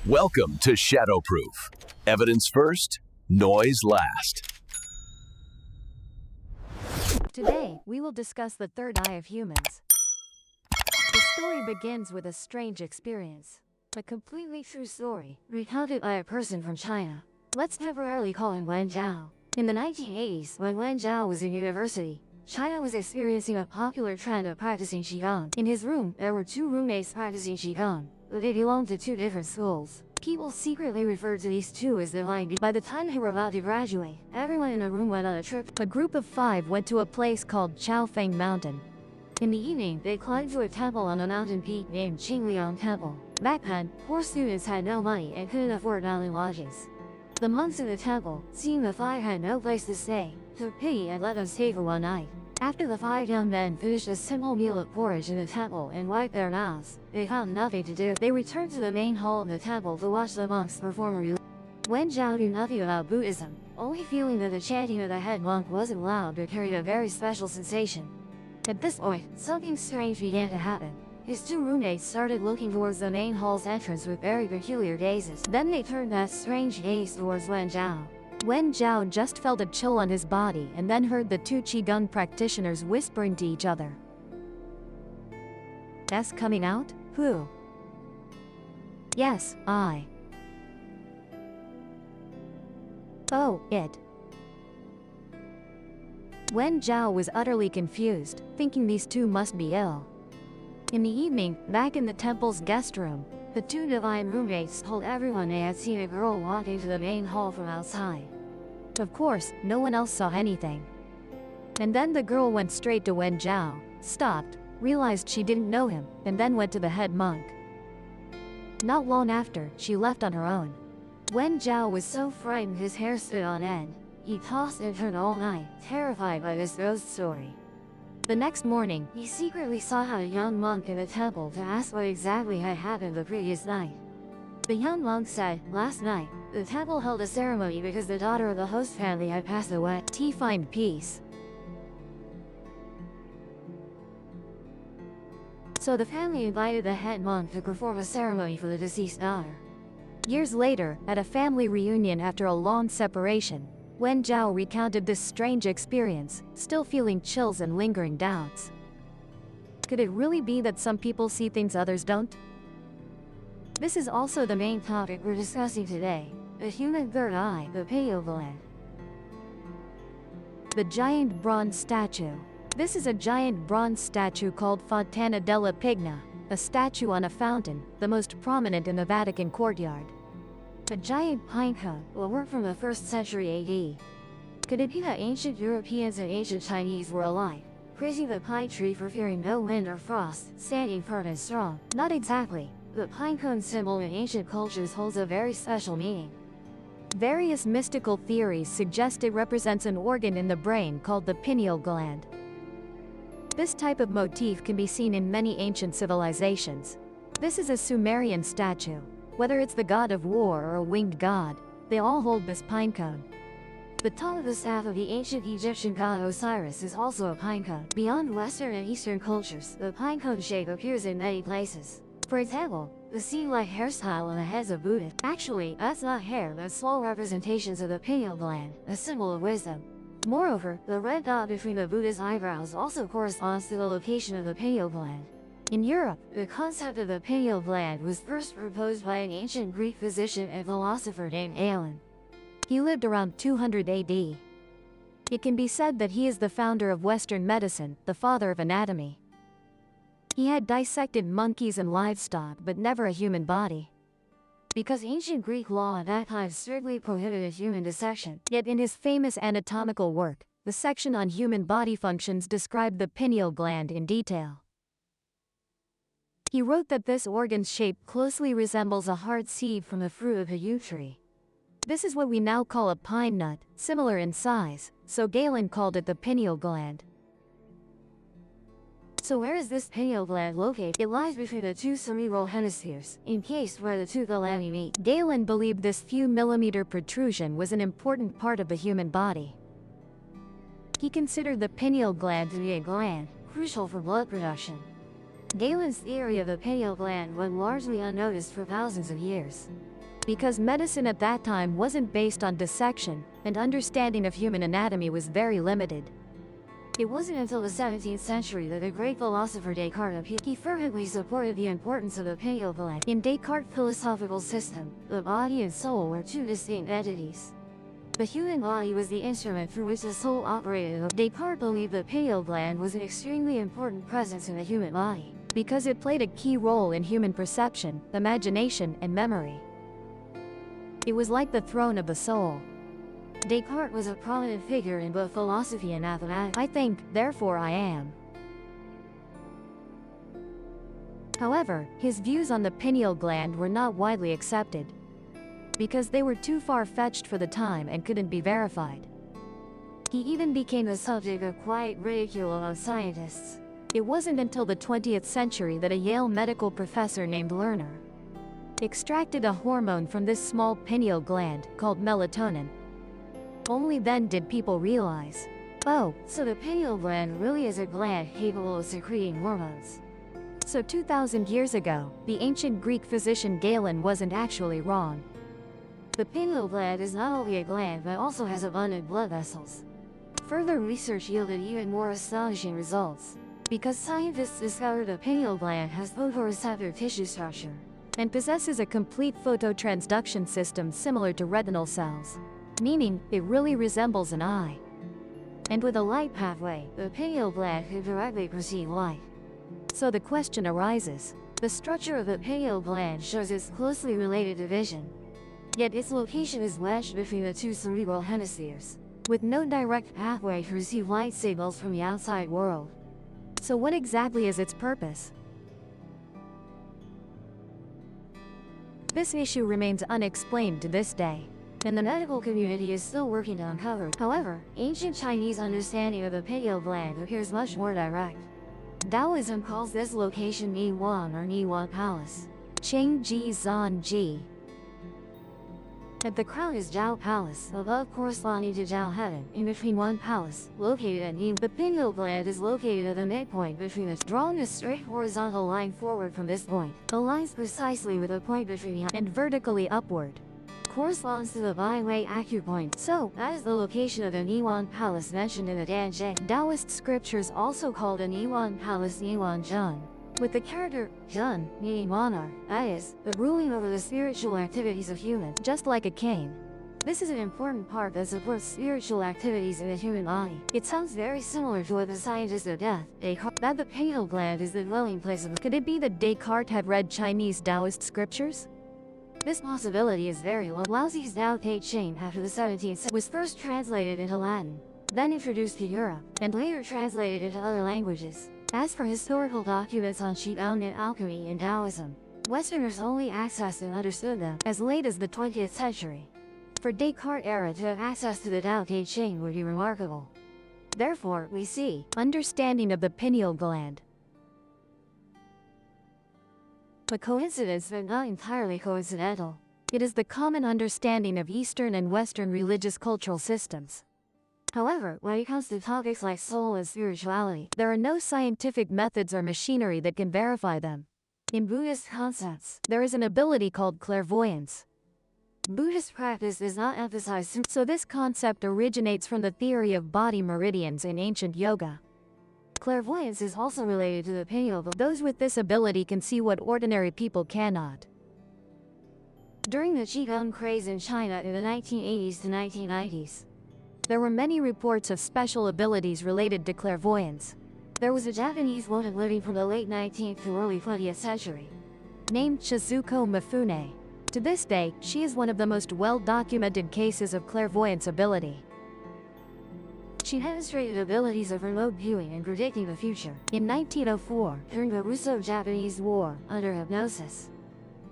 Welcome to Shadowproof. Evidence first, noise last. Today, we will discuss the third eye of humans. The story begins with a strange experience. A completely true story, recounted by a person from China. Let's temporarily call him Wen Zhao. In the 1980s, when Wen Zhao was in university, China was experiencing a popular trend of practicing Qigong. In his room, there were two roommates practicing Qigong, but they belonged to two different schools. People secretly referred to these two as the Line. By the time they were about to graduate, everyone in the room went on a trip. A group of 5 went to a place called Chaofeng Mountain. In the evening, they climbed to a temple on a mountain peak named Qingliang Temple. Back then, poor students had no money and couldn't afford mountain lodgings. The monks in the temple, seeing the 5 had no place to stay, took pity and let them stay for one night. After the 5 young men finished a simple meal of porridge in the temple and wiped their mouths, they found nothing to do. They returned to the main hall of the temple to watch the monks perform a religion. Wen Zhao knew nothing about Buddhism, only feeling that the chanting of the head monk wasn't loud but carried a very special sensation. At this point, something strange began to happen. His two roommates started looking towards the main hall's entrance with very peculiar gazes. Then they turned that strange gaze towards Wen Zhao. Wen Zhao just felt a chill on his body and then heard the two Qigong practitioners whispering to each other. "That's coming out? Who?" "Yes, I." "Oh, it." Wen Zhao was utterly confused, thinking these two must be ill. In the evening, back in the temple's guest room, the two divine roommates told everyone they had seen a girl walk into the main hall from outside. Of course, no one else saw anything. And then the girl went straight to Wen Zhao, stopped, realized she didn't know him, and then went to the head monk. Not long after, she left on her own. Wen Zhao was so frightened his hair stood on end. He tossed and turned all night, terrified by this ghost story. The next morning, he secretly sought out a young monk in the temple to ask what exactly had happened the previous night. The young monk said, "Last night, the temple held a ceremony because the daughter of the host family had passed away. To find peace. So the family invited the head monk to perform a ceremony for the deceased daughter." Years later, at a family reunion after a long separation, Wen Zhao recounted this strange experience, still feeling chills and lingering doubts. Could it really be that some people see things others don't? This is also the main topic we're discussing today, the human third eye, the pineal gland. The giant bronze statue. This is a giant bronze statue called Fontana della Pigna, a statue on a fountain, the most prominent in the Vatican courtyard. A giant pine cone, a work from the 1st century AD. Could it be that ancient Europeans and ancient Chinese were alike, praising the pine tree for fearing no wind or frost, standing firm and strong? Not exactly. The pine cone symbol in ancient cultures holds a very special meaning. Various mystical theories suggest it represents an organ in the brain called the pineal gland. This type of motif can be seen in many ancient civilizations. This is a Sumerian statue. Whether it's the god of war or a winged god, they all hold this pine cone. The top of the staff of the ancient Egyptian god Osiris is also a pine cone. Beyond Western and Eastern cultures, the pine cone shape appears in many places. For example, the sea-like hairstyle on the heads of Buddhists. Actually, that's not hair, but small representations of the pineal gland, a symbol of wisdom. Moreover, the red dot between the Buddha's eyebrows also corresponds to the location of the pineal gland. In Europe, the concept of the pineal gland was first proposed by an ancient Greek physician and philosopher named Galen. He lived around 200 AD. It can be said that he is the founder of Western medicine, the father of anatomy. He had dissected monkeys and livestock, but never a human body. Because ancient Greek law at that time strictly prohibited human dissection. Yet in his famous anatomical work, the section on human body functions described the pineal gland in detail. He wrote that this organ's shape closely resembles a hard seed from the fruit of a yew tree. This is what we now call a pine nut, similar in size, so Galen called it the pineal gland. So where is this pineal gland located? It lies between the two cerebral hemispheres, encased where the two thalami meet. Galen believed this few millimeter protrusion was an important part of the human body. He considered the pineal gland to be a gland, crucial for blood production. Galen's theory of the pineal gland went largely unnoticed for thousands of years. Because medicine at that time wasn't based on dissection, and understanding of human anatomy was very limited. It wasn't until the 17th century that the great philosopher Descartes appeared. He fervently supported the importance of the pineal gland. In Descartes' philosophical system, the body and soul were two distinct entities. The human body was the instrument through which the soul operated. Descartes believed the pineal gland was an extremely important presence in the human body, because it played a key role in human perception, imagination, and memory. It was like the throne of the soul. Descartes was a prominent figure in both philosophy and mathematics. I think, therefore I am. However, his views on the pineal gland were not widely accepted, because they were too far-fetched for the time and couldn't be verified. He even became the subject of quiet ridicule among scientists. It wasn't until the 20th century that a Yale medical professor named Lerner extracted a hormone from this small pineal gland, called melatonin. Only then did people realize, oh, so the pineal gland really is a gland capable of secreting hormones. So 2,000 years ago, the ancient Greek physician Galen wasn't actually wrong. The pineal gland is not only a gland but also has abundant blood vessels. Further research yielded even more astonishing results, because scientists discovered the pineal gland has photoreceptor tissue structure and possesses a complete phototransduction system similar to retinal cells, meaning it really resembles an eye. And with a light pathway, the pineal gland can directly perceive light. So the question arises, the structure of the pineal gland shows it's closely related to vision, yet its location is wedged between the two cerebral hemispheres, with no direct pathway to receive light signals from the outside world. So what exactly is its purpose? This issue remains unexplained to this day, and the medical community is still working to uncover it. However, ancient Chinese understanding of the pineal gland appears much more direct. Taoism calls this location Ni Wan or Niwan Palace, Qing Ji Zan Ji. At the crown is Zhao Palace, above corresponding to Zhao Heaven, in between one palace, located at Ni. The pineal gland is located at the midpoint between the drawing a straight horizontal line forward from this point, aligns precisely with the point between and vertically upward, corresponds to the Baiwei acupoint. So, that is the location of the Niwan Palace mentioned in the Danzhe. Taoist scriptures also call the Niwan Palace Niwan Zhen, with the character Zhen meaning monarch, that is, the ruling over the spiritual activities of humans, just like a king. This is an important part that supports spiritual activities in the human body. It sounds very similar to what the scientist of death, Descartes, that the pineal gland is the dwelling place of. Could it be that Descartes had read Chinese Taoist scriptures? This possibility is very low. Laozi's Tao Te Ching after the 17th century was first translated into Latin, then introduced to Europe, and later translated into other languages. As for historical documents on Qigong and alchemy in Taoism, Westerners only accessed and understood them as late as the 20th century. For Descartes' era to have access to the Tao Te Ching would be remarkable. Therefore, we see understanding of the pineal gland. A coincidence but not entirely coincidental. It is the common understanding of Eastern and Western religious cultural systems. However, when it comes to topics like soul and spirituality, there are no scientific methods or machinery that can verify them. In Buddhist concepts, there is an ability called clairvoyance. Buddhist practice does not emphasize, so this concept originates from the theory of body meridians in ancient yoga. Clairvoyance is also related to the pineal gland. Those with this ability can see what ordinary people cannot. During the Qigong craze in China in the 1980s to 1990s, there were many reports of special abilities related to clairvoyance. There was a Japanese woman living from the late 19th to early 20th century, named Shizuko Mifune. To this day, she is one of the most well-documented cases of clairvoyance ability. She demonstrated abilities of remote viewing and predicting the future. In 1904, during the Russo-Japanese War, under hypnosis,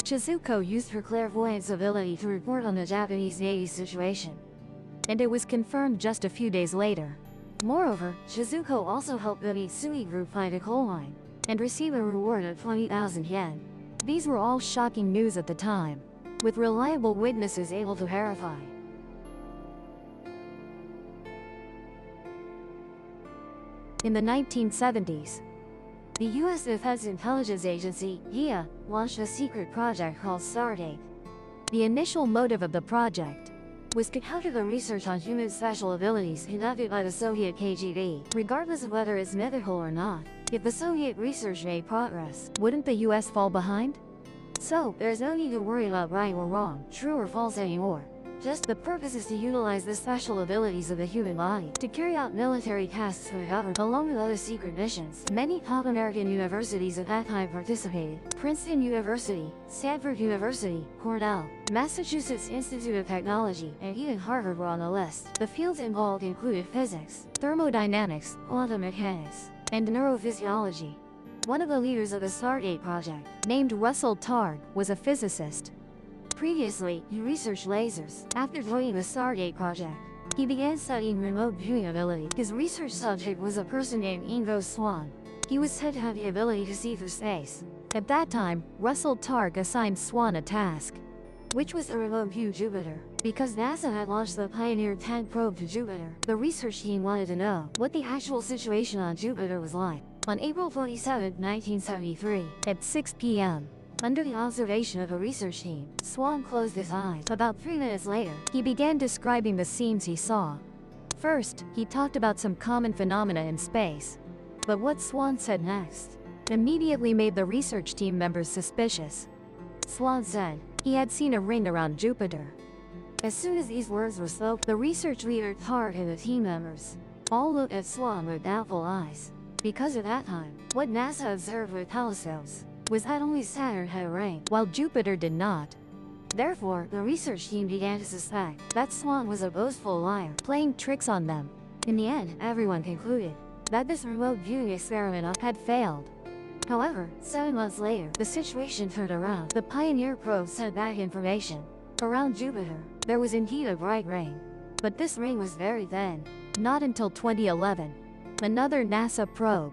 Shizuko used her clairvoyance ability to report on the Japanese Navy's situation, and it was confirmed just a few days later. Moreover, Shizuko also helped the Mitsui Group find a coal mine and receive a reward of 20,000 yen. These were all shocking news at the time, with reliable witnesses able to verify. In the 1970s, the U.S. Defense Intelligence Agency, DIA, launched a secret project called Stardate. The initial motive of the project was to counter the research on human special abilities conducted by the Soviet KGB. Regardless of whether it's mythical or not, if the Soviet research made progress, wouldn't the US fall behind? So, there's no need to worry about right or wrong, true or false anymore. Just the purpose is to utilize the special abilities of the human body to carry out military tasks for the government, along with other secret missions. Many top American universities at that time participated. Princeton University, Stanford University, Cornell, Massachusetts Institute of Technology, and even Harvard were on the list. The fields involved included physics, thermodynamics, quantum mechanics, and neurophysiology. One of the leaders of the Stargate project, named Russell Targ, was a physicist. Previously, he researched lasers. After joining the Stargate project, he began studying remote viewing ability. His research subject was a person named Ingo Swann. He was said to have the ability to see through space. At that time, Russell Targ assigned Swann a task, which was to remote view Jupiter. Because NASA had launched the Pioneer 10 probe to Jupiter, the research team wanted to know what the actual situation on Jupiter was like. On April 27, 1973, at 6 p.m., under the observation of a research team, Swann closed his eyes. About 3 minutes later, he began describing the scenes he saw. First, he talked about some common phenomena in space. But what Swann said next immediately made the research team members suspicious. Swann said he had seen a ring around Jupiter. As soon as these words were spoken, the research leader Targ and the team members all looked at Swann with doubtful eyes. Because at that time, what NASA observed with telescopes was that only Saturn had a ring, while Jupiter did not. Therefore, the research team began to suspect that Swann was a boastful liar, playing tricks on them. In the end, everyone concluded that this remote viewing experiment had failed. However, 7 months later, the situation turned around. The Pioneer probe sent back information. Around Jupiter, there was indeed a bright ring. But this ring was very thin. Not until 2011, another NASA probe,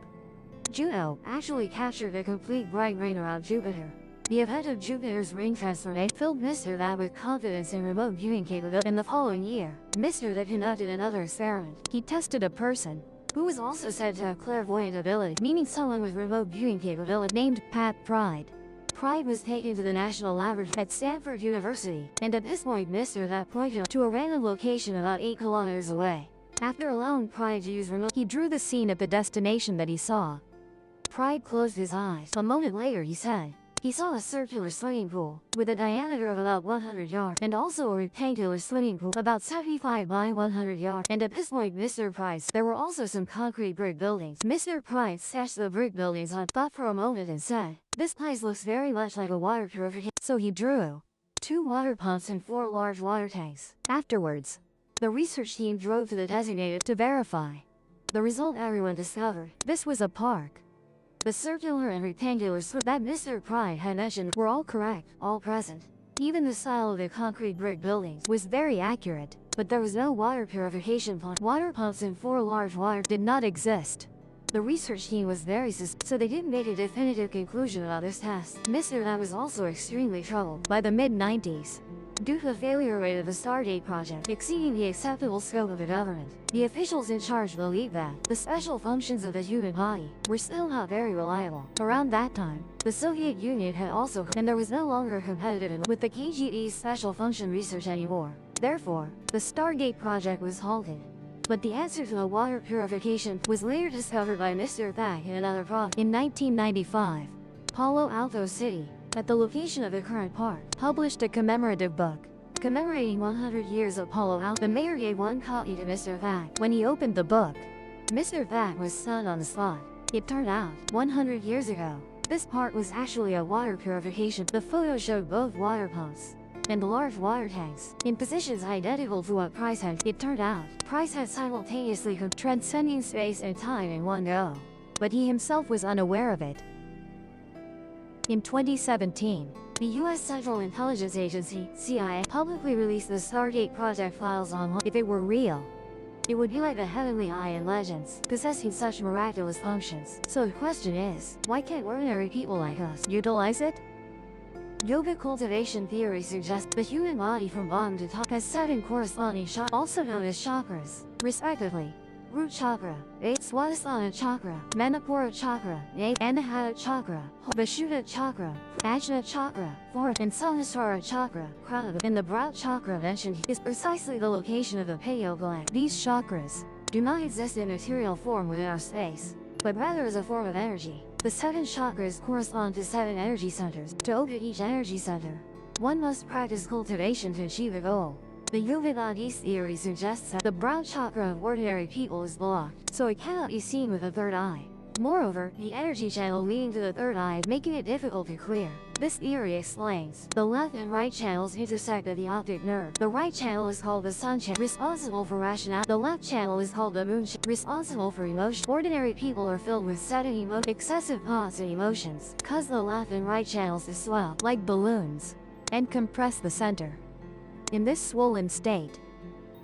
Juno, actually captured a complete bright ring around Jupiter. The event of Jupiter's ring transformation filled Mr. That with confidence in remote viewing capability. In the following year, Mr. That conducted another experiment. He tested a person who was also said to have clairvoyant ability, meaning someone with remote viewing capability, named Pat Pride. Pride was taken to the National Laboratory at Stanford University, and at this point Mr. That pointed to a random location about 8 kilometers away. After allowing Pride to use remote, he drew the scene at the destination that he saw. Pride closed his eyes. A moment later he said he saw a circular swimming pool with a diameter of about 100 yards and also a rectangular swimming pool about 75 by 100 yards. And at this point Mr. Pride, there were also some concrete brick buildings. Mr. Pride sketched the brick buildings on, thought for a moment and said, "This place looks very much like a water purification." So he drew 2 water pumps and 4 large water tanks. Afterwards, the research team drove to the designated to verify the result. Everyone discovered this was a park. The circular and rectangular slip that Mr. Pride had mentioned were all correct, all present. Even the style of the concrete brick buildings was very accurate, but there was no water purification plant. Water pumps and 4 large water did not exist. The research team was very suspicious, so they didn't make a definitive conclusion about this test. Mr. That was also extremely troubled. By the mid-90s, due to the failure rate of the Stargate project exceeding the acceptable scope of the government, the officials in charge believed that the special functions of the human body were still not very reliable. Around that time, the Soviet Union had also, and there was no longer competitive with the KGB's special function research anymore. Therefore, the Stargate project was halted. But the answer to the water purification was later discovered by Mr. Thak in another project. In 1995, Palo Alto City, at the location of the current park, published a commemorative book commemorating 100 years of Palo Alto. The mayor gave one copy to Mr. Thak. When he opened the book, Mr. Thak was stunned on the spot. It turned out, 100 years ago, this park was actually a water purification. The photo showed both water pumps and large water tanks in positions identical to what Price had. It turned out, Price had simultaneously transcending space and time in one go, but he himself was unaware of it. In 2017, the U.S. Central Intelligence Agency, CIA, publicly released the Stargate project files online. If it were real, it would be like the heavenly eye in legends, possessing such miraculous functions. So the question is, why can't ordinary people like us utilize it? Yoga cultivation theory suggests the human body from bottom to top has 7 corresponding chakras, also known as chakras, respectively. root chakra, 8. Swadhisthana chakra, Manipura chakra, 8. Anahata chakra, Vishuddha chakra, Ajna chakra, 4. And Sahasrara chakra, crown. In the brow chakra mentioned is precisely the location of the pineal gland. These chakras do not exist in material form within our space, but rather as a form of energy. The 7 chakras correspond to 7 energy centers. To open each energy center, one must practice cultivation to achieve a goal. The Yoga theory suggests that the brow chakra of ordinary people is blocked, so it cannot be seen with the third eye. Moreover, the energy channel leading to the third eye is making it difficult to clear. This theory explains the left and right channels intersect at the optic nerve. The right channel is called the sun channel, responsible for rationality. The left channel is called the moon channel, responsible for emotion. Ordinary people are filled with sudden excessive thoughts and emotions, cause the left and right channels to swell like balloons and compress the center. In this swollen state,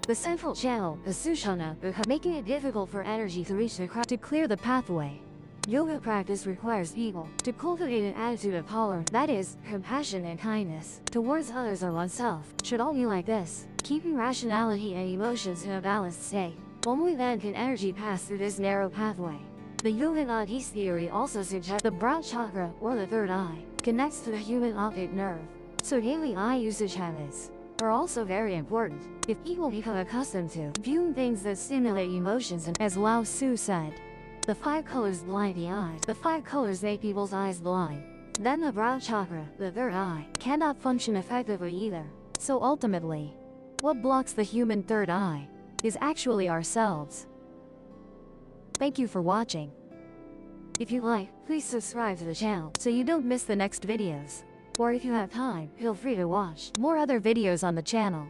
the central channel, the sushumna, making it difficult for energy to reach the crown to clear the pathway. Yoga practice requires people to cultivate an attitude of tolerance, that is, compassion and kindness, towards others or oneself. Should all be like this, keeping rationality and emotions in a balanced state. Only then can energy pass through this narrow pathway. The Yoga theory also suggests the brow chakra, or the third eye, connects to the human optic nerve, so daily eye usage habits are also very important. If people become accustomed to viewing things that stimulate emotions, and as Lao Tzu said, the 5 colors blind the eyes, the 5 colors make people's eyes blind, then the brow chakra, the third eye, cannot function effectively either. So ultimately, what blocks the human third eye is actually ourselves. Thank you for watching. If you like, please subscribe to the channel so you don't miss the next videos. Or if you have time, feel free to watch more other videos on the channel.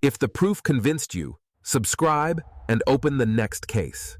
If the proof convinced you, subscribe and open the next case.